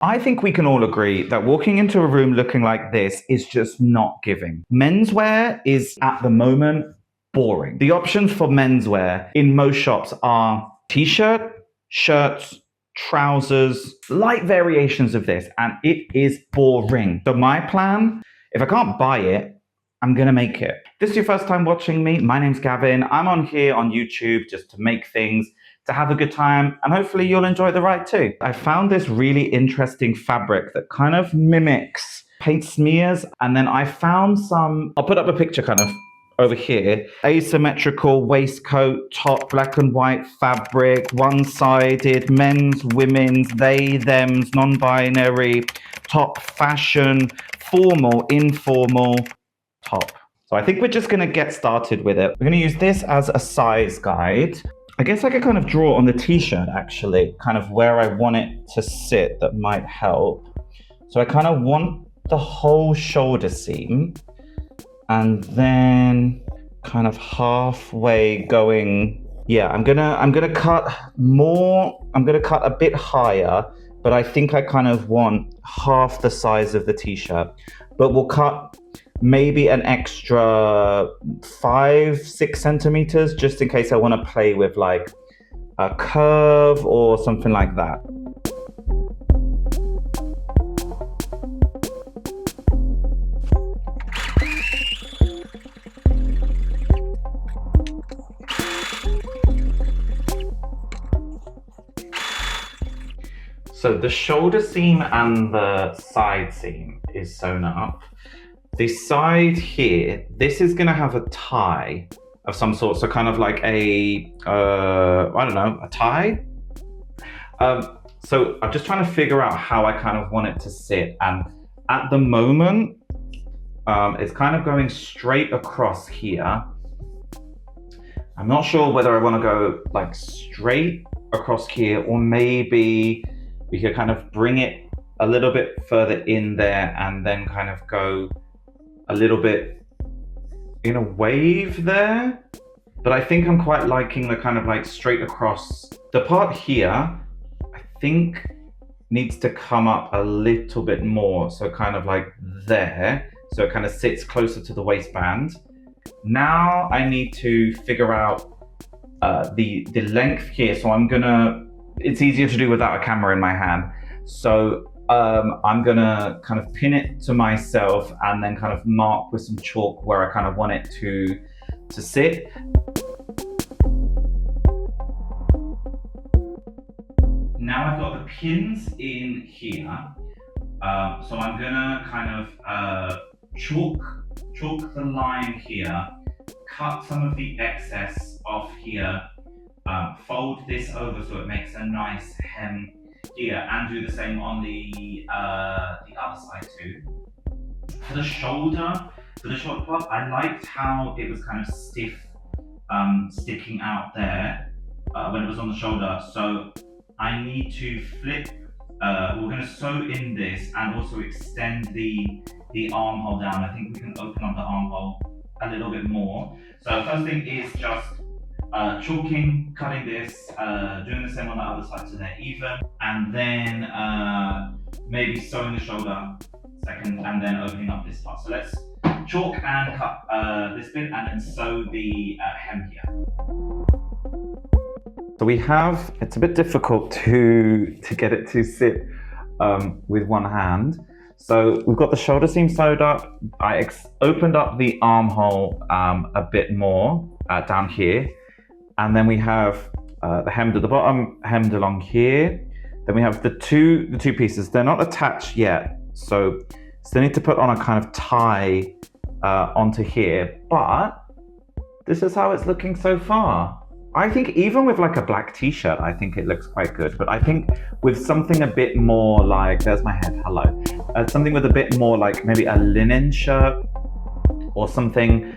I think we can all agree that walking into a room looking like this is just not giving. Menswear is, at the moment, boring. The options for menswear in most shops are t-shirt, shirts, trousers, light variations of this, and it is boring. So my plan, if I can't buy it, I'm gonna make it. If this is your first time watching me, my name's Gavin. I'm on here on YouTube just to make things, to have a good time, and hopefully you'll enjoy the ride too. I found this really interesting fabric that kind of mimics paint smears, and then I found some, I'll put up a picture kind of over here, asymmetrical waistcoat, top, black and white fabric, one-sided, men's, women's, they, thems, non-binary, top, fashion, formal, informal, top. So I think we're just going to get started with it. We're going to use this as a size guide. I guess I could kind of draw on the t-shirt actually, kind of where I want it to sit that might help. So I kind of want the whole shoulder seam and then kind of halfway going. Yeah, I'm gonna cut more, I'm gonna cut a bit higher, but I think I kind of want half the size of the t-shirt. But we'll cut maybe an extra 5-6 centimeters just in case I want to play with like a curve or something like that. So the shoulder seam and the side seam is sewn up. The side here, this is going to have a tie of some sort, so kind of like a, I don't know, a tie? So I'm just trying to figure out how I kind of want it to sit, and at the moment, it's kind of going straight across here. I'm not sure whether I want to go like straight across here, or maybe we could kind of bring it a little bit further in there and then kind of go a little bit in a wave there. But I think I'm quite liking the kind of like straight across. The part here, I think needs to come up a little bit more. So kind of like there. So it kind of sits closer to the waistband. Now I need to figure out the length here. So it's easier to do without a camera in my hand. So I'm gonna kind of pin it to myself and then kind of mark with some chalk where I kind of want it to sit. Now I've got the pins in here, so I'm gonna kind of chalk the line here, cut some of the excess off here, fold this over so it makes a nice hem here, and do the same on the other side too. For the shoulder part, I liked how it was kind of stiff, sticking out there when it was on the shoulder. So I need to flip. We're going to sew in this and also extend the armhole down. I think we can open up the armhole a little bit more. So first thing is just chalking, cutting this, doing the same on the other side so they're even, and then maybe sewing the shoulder second, and then opening up this part. So let's chalk and cut this bit and then sew the hem here. So we have, it's a bit difficult to get it to sit with one hand. So we've got the shoulder seam sewed up. I opened up the armhole a bit more down here. And then we have the hemmed at the bottom, hemmed along here. Then we have the two pieces. They're not attached yet, so still need to put on a kind of tie onto here. But this is how it's looking so far. I think even with like a black t-shirt, I think it looks quite good. But I think with something a bit more like, there's my head, hello. Something with a bit more like maybe a linen shirt or something.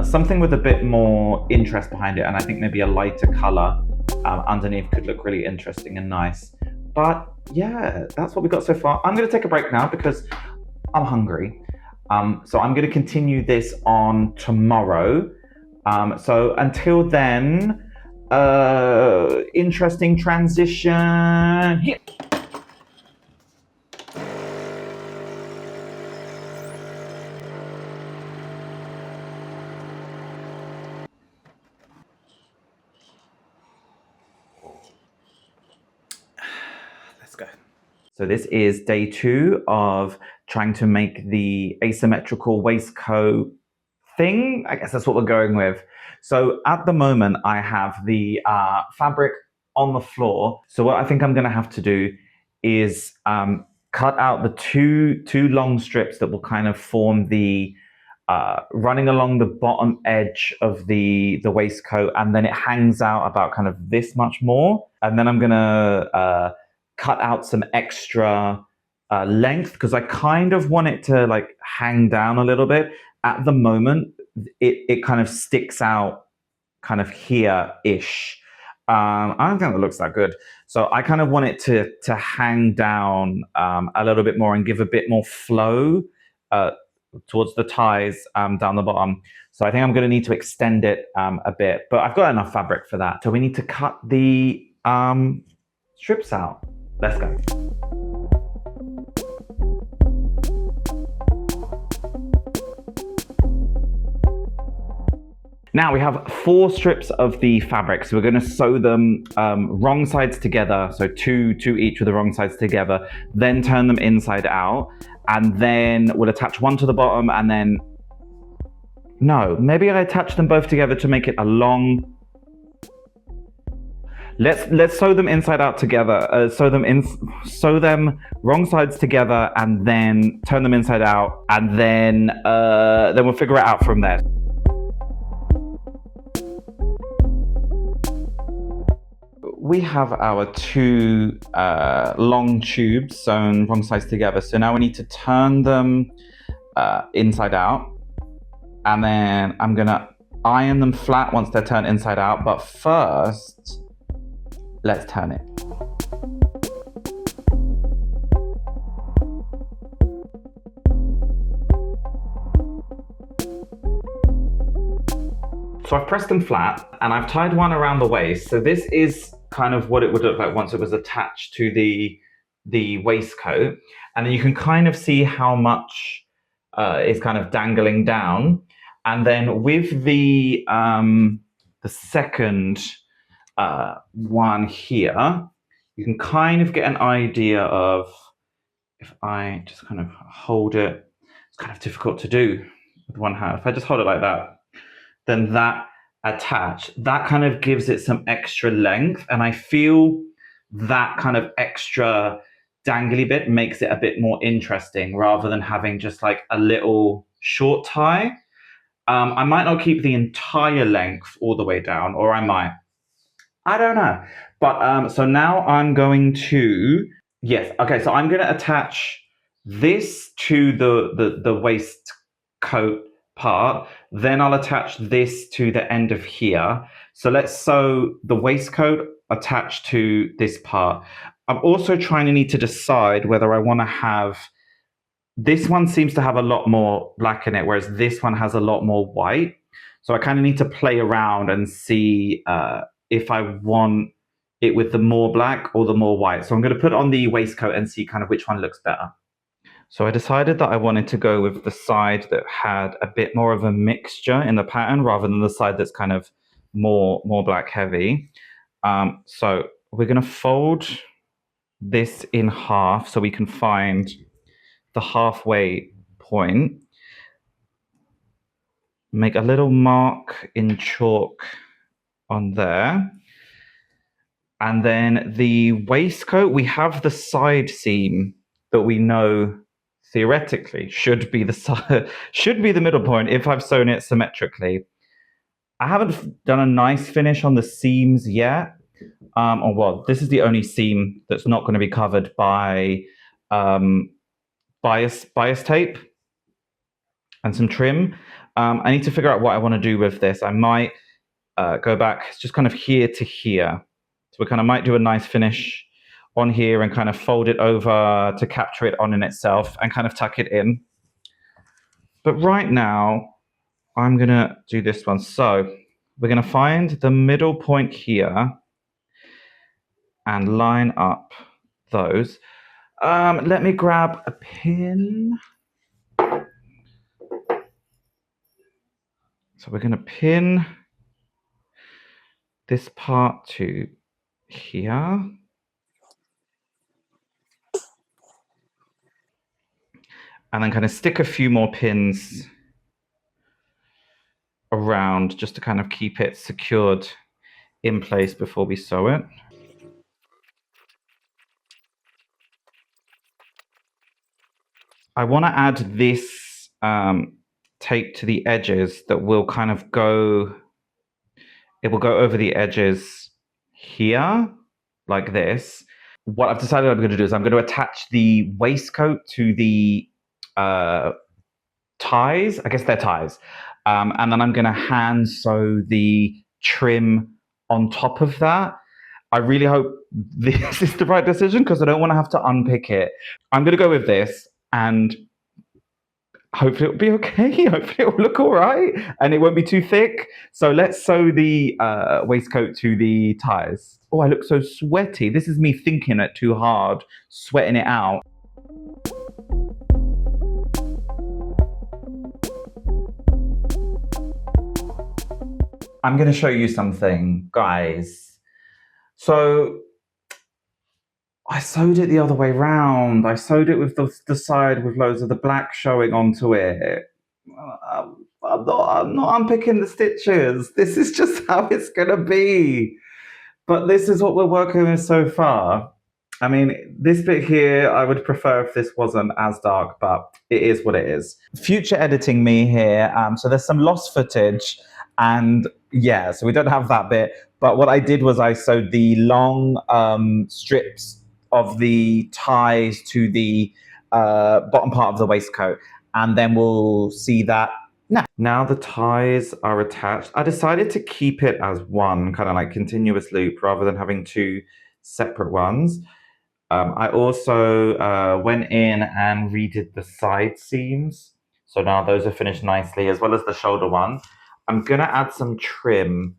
Something with a bit more interest behind it, and I think maybe a lighter color underneath could look really interesting and nice. But yeah, that's what we got so far. I'm going to take a break now because I'm hungry. So I'm going to continue this on tomorrow. So until then, interesting transition. Yeah. So this is day 2 of trying to make the asymmetrical waistcoat thing. I guess that's what we're going with. So at the moment, I have the fabric on the floor. So what I think I'm going to have to do is cut out the two long strips that will kind of form the running along the bottom edge of the waistcoat, and then it hangs out about kind of this much more. And then I'm gonna cut out some extra length because I kind of want it to like hang down a little bit. At the moment, it kind of sticks out kind of here-ish. I don't think it looks that good. So I kind of want it to hang down a little bit more and give a bit more flow towards the ties down the bottom. So I think I'm going to need to extend it a bit, but I've got enough fabric for that. So we need to cut the strips out. Let's go. Now we have 4 strips of the fabric, so we're going to sew them wrong sides together, so two each with the wrong sides together, then turn them inside out, and then we'll attach one to the bottom, and then no, maybe I attach them both together to make it a long. Let's sew them inside out together. Sew them wrong sides together, and then turn them inside out, and then we'll figure it out from there. We have our 2 long tubes sewn wrong sides together. So now we need to turn them inside out. And then I'm going to iron them flat once they're turned inside out. But first, let's turn it. So I've pressed them flat and I've tied one around the waist. So this is kind of what it would look like once it was attached to the waistcoat. And then you can kind of see how much is kind of dangling down. And then with the second one here, you can kind of get an idea of, if I just kind of hold it, it's kind of difficult to do with one hand. If I just hold it like that, then that attached, that kind of gives it some extra length. And I feel that kind of extra dangly bit makes it a bit more interesting rather than having just like a little short tie. I might not keep the entire length all the way down, or I might. I don't know. But so now I'm going to, yes, okay, so I'm going to attach this to the waistcoat part, then I'll attach this to the end of here. So let's sew the waistcoat attached to this part. I'm also need to decide whether I want to have, this one seems to have a lot more black in it, whereas this one has a lot more white. So I kind of need to play around and see if I want it with the more black or the more white. So I'm going to put on the waistcoat and see kind of which one looks better. So I decided that I wanted to go with the side that had a bit more of a mixture in the pattern rather than the side that's kind of more black heavy. So we're going to fold this in half so we can find the halfway point. Make a little mark in chalk on there. And then the waistcoat, we have the side seam that we know theoretically should be the middle point if I've sewn it symmetrically. I haven't done a nice finish on the seams yet. Or well, this is the only seam that's not going to be covered by bias tape and some trim. I need to figure out what I want to do with this. I might go back just kind of here to here. So we kind of might do a nice finish on here and kind of fold it over to capture it on in itself and kind of tuck it in. But right now, I'm going to do this one. So we're going to find the middle point here and line up those. Let me grab a pin. So we're going to pin this part to here. and then kind of stick a few more pins around just to kind of keep it secured in place before we sew it. I want to add this tape to the edges that will kind of go, it will go over the edges here, like this. What I've decided I'm going to do is I'm going to attach the waistcoat to the ties. I guess they're ties. And then I'm going to hand sew the trim on top of that. I really hope this is the right decision because I don't want to have to unpick it. I'm going to go with this and hopefully it'll be okay. Hopefully it'll look all right and it won't be too thick. So let's sew the waistcoat to the ties. Oh, I look so sweaty. This is me thinking it too hard, sweating it out. I'm going to show you something, guys. So I sewed it the other way round. I sewed it with the side with loads of the black showing onto it. I'm not unpicking the stitches. This is just how it's going to be. But this is what we're working with so far. I mean, this bit here, I would prefer if this wasn't as dark, but it is what it is. Future editing me here. So there's some lost footage. And yeah, so we don't have that bit. But what I did was I sewed the long strips of the ties to the bottom part of the waistcoat. And then we'll see that now. Now the ties are attached. I decided to keep it as one kind of like continuous loop rather than having two separate ones. I also went in and redid the side seams. So now those are finished nicely, as well as the shoulder one. I'm going to add some trim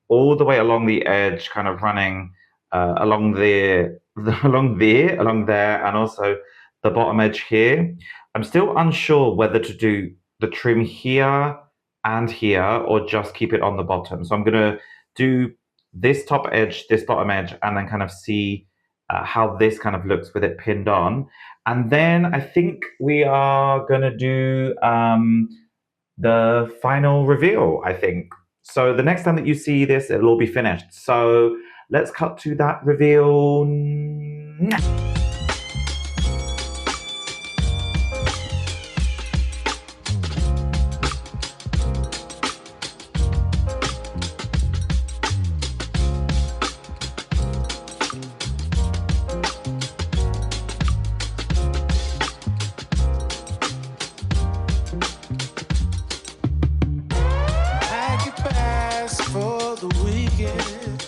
all the way along the edge, kind of running along there, and also the bottom edge here. I'm still unsure whether to do the trim here and here, or just keep it on the bottom. So I'm going to do this top edge, this bottom edge, and then kind of see how this kind of looks with it pinned on. And then I think we are going to do the final reveal, I think. So the next time that you see this, it'll all be finished. So let's cut to that reveal now.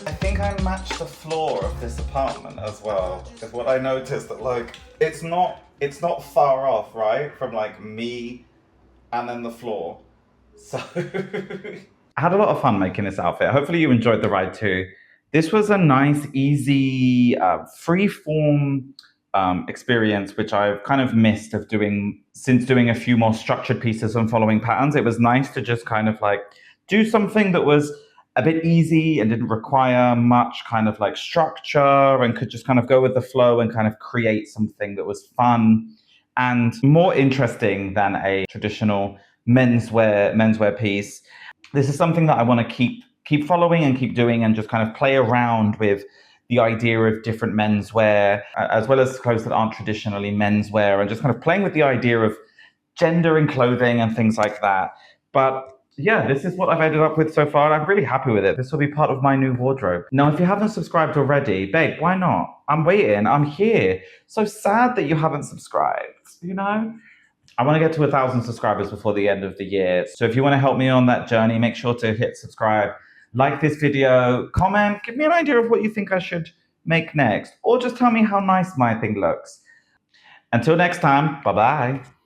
I think I matched the floor of this apartment as well. Is what I noticed, that like it's not far off, right, from like me and then the floor. So I had a lot of fun making this outfit. Hopefully you enjoyed the ride too. This was a nice, easy, free-form experience, which I've kind of missed of doing since doing a few more structured pieces and following patterns. It was nice to just kind of like do something that was a bit easy and didn't require much kind of like structure, and could just kind of go with the flow and kind of create something that was fun and more interesting than a traditional menswear piece. This is something that I want to keep following and keep doing, and just kind of play around with the idea of different menswear, as well as clothes that aren't traditionally menswear, and just kind of playing with the idea of gender in clothing and things like that. But yeah, this is what I've ended up with so far, and I'm really happy with it. This will be part of my new wardrobe. Now, if you haven't subscribed already, babe, why not? I'm waiting. I'm here. So sad that you haven't subscribed, you know? I want to get to 1,000 subscribers before the end of the year. So if you want to help me on that journey, make sure to hit subscribe, like this video, comment, give me an idea of what you think I should make next, or just tell me how nice my thing looks. Until next time, bye-bye.